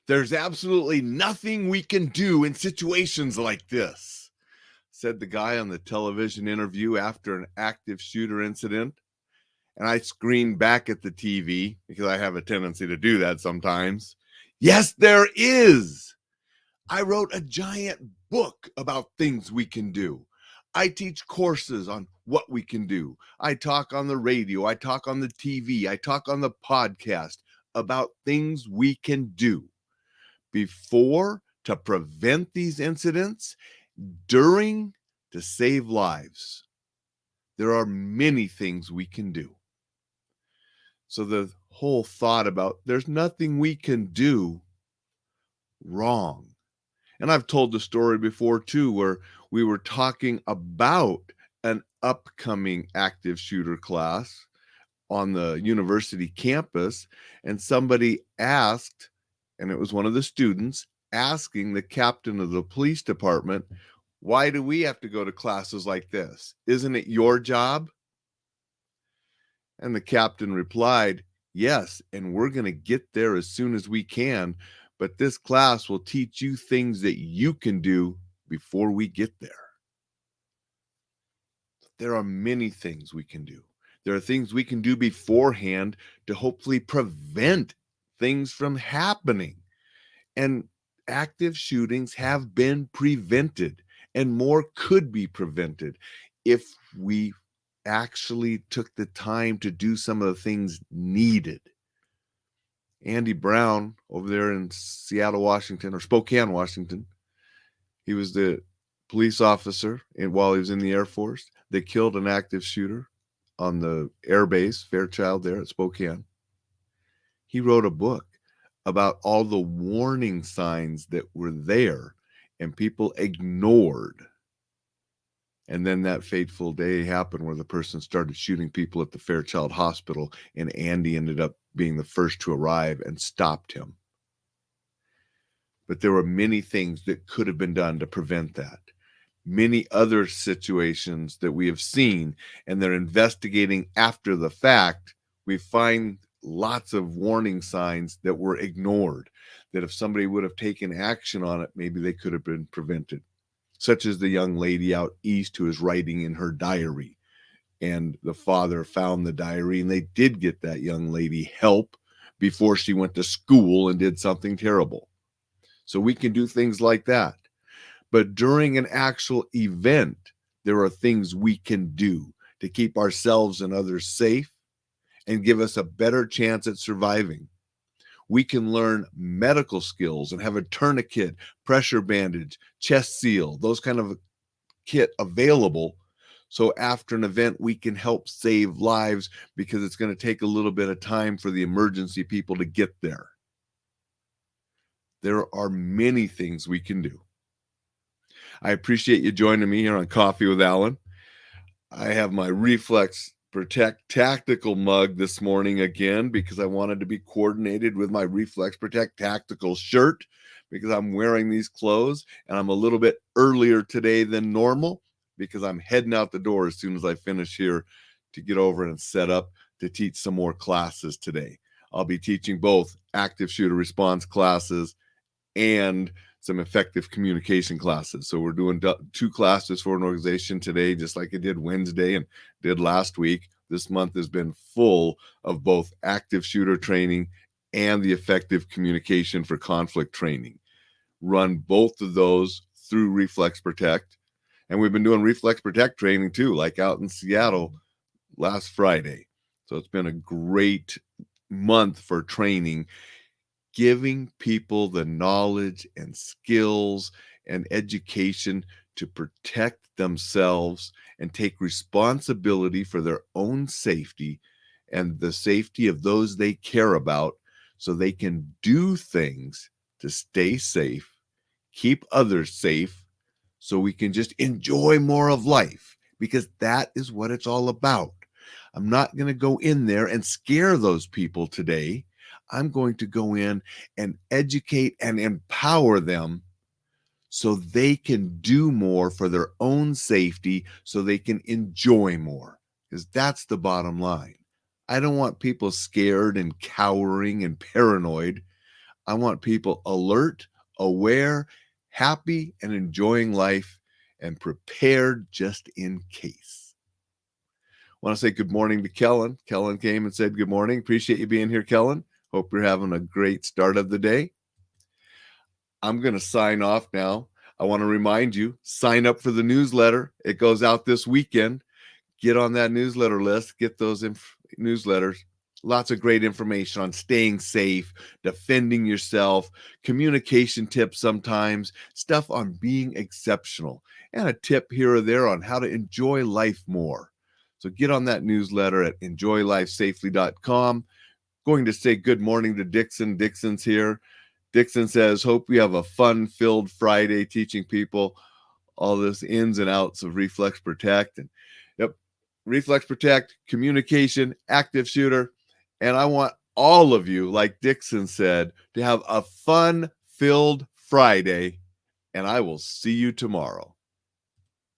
There's absolutely nothing we can do in situations like this, said the guy on the television interview after an active shooter incident. And I screamed back at the TV because I have a tendency to do that sometimes. Yes, there is. I wrote a giant book about things we can do. I teach courses on what we can do. I talk on the radio. I talk on the TV. I talk on the podcast about things we can do before to prevent these incidents, during to save lives. There are many things we can do. So the whole thought about there's nothing we can do, wrong. And I've told the story before too, where we were talking about an upcoming active shooter class on the university campus, and somebody asked, and it was one of the students asking the captain of the police department, why do we have to go to classes like this? Isn't it your job? And the captain replied, yes, and we're going to get there as soon as we can, but this class will teach you things that you can do before we get there. There are many things we can do. There are things we can do beforehand to hopefully prevent things from happening. And active shootings have been prevented, and more could be prevented if we actually took the time to do some of the things needed. Andy Brown over there in Seattle, Washington, or Spokane, Washington, he was the police officer while he was in the Air Force that killed an active shooter on the air base, Fairchild, there at Spokane. He wrote a book about all the warning signs that were there and people ignored. And then that fateful day happened where the person started shooting people at the Fairchild Hospital, and Andy ended up being the first to arrive and stopped him. But there were many things that could have been done to prevent that. Many other situations that we have seen, and they're investigating after the fact, we find lots of warning signs that were ignored, that if somebody would have taken action on it, maybe they could have been prevented. Such as the young lady out east who is writing in her diary, and the father found the diary, and they did get that young lady help before she went to school and did something terrible. So we can do things like that. But during an actual event, there are things we can do to keep ourselves and others safe and give us a better chance at surviving. We can learn medical skills and have a tourniquet, pressure bandage, chest seal, those kind of kit available. So after an event, we can help save lives, because it's going to take a little bit of time for the emergency people to get there. There are many things we can do. I appreciate you joining me here on Coffee with Alain. I have my Reflex Protect Tactical mug this morning again because I wanted to be coordinated with my Reflex Protect Tactical shirt, because I'm wearing these clothes and I'm a little bit earlier today than normal because I'm heading out the door as soon as I finish here to get over and set up to teach some more classes today. I'll be teaching both active shooter response classes and some effective communication classes. So we're doing 2 classes for an organization today, just like I did Wednesday and did last week. This month has been full of both active shooter training and the effective communication for conflict training. Run both of those through Reflex Protect. And we've been doing Reflex Protect training too, like out in Seattle last Friday. So it's been a great month for training, giving people the knowledge and skills and education to protect themselves and take responsibility for their own safety and the safety of those they care about, so they can do things to stay safe, keep others safe, so we can just enjoy more of life, because that is what it's all about. I'm not going to go in there and scare those people today. I'm going to go in and educate and empower them so they can do more for their own safety, so they can enjoy more, because that's the bottom line. I don't want people scared and cowering and paranoid. I want people alert, aware, happy, and enjoying life and prepared just in case. I want to say good morning to Kellen. Kellen came and said good morning. Appreciate you being here, Kellen. Hope you're having a great start of the day. I'm going to sign off now. I want to remind you, sign up for the newsletter. It goes out this weekend. Get on that newsletter list. Get those newsletters. Lots of great information on staying safe, defending yourself, communication tips sometimes, stuff on being exceptional, and a tip here or there on how to enjoy life more. So get on that newsletter at enjoylifesafely.com. Going to say good morning to Dixon. Dixon's here. Dixon says, hope you have a fun-filled Friday teaching people all this ins and outs of Reflex Protect. And yep, Reflex Protect, communication, active shooter. And I want all of you, like Dixon said, to have a fun-filled Friday. And I will see you tomorrow.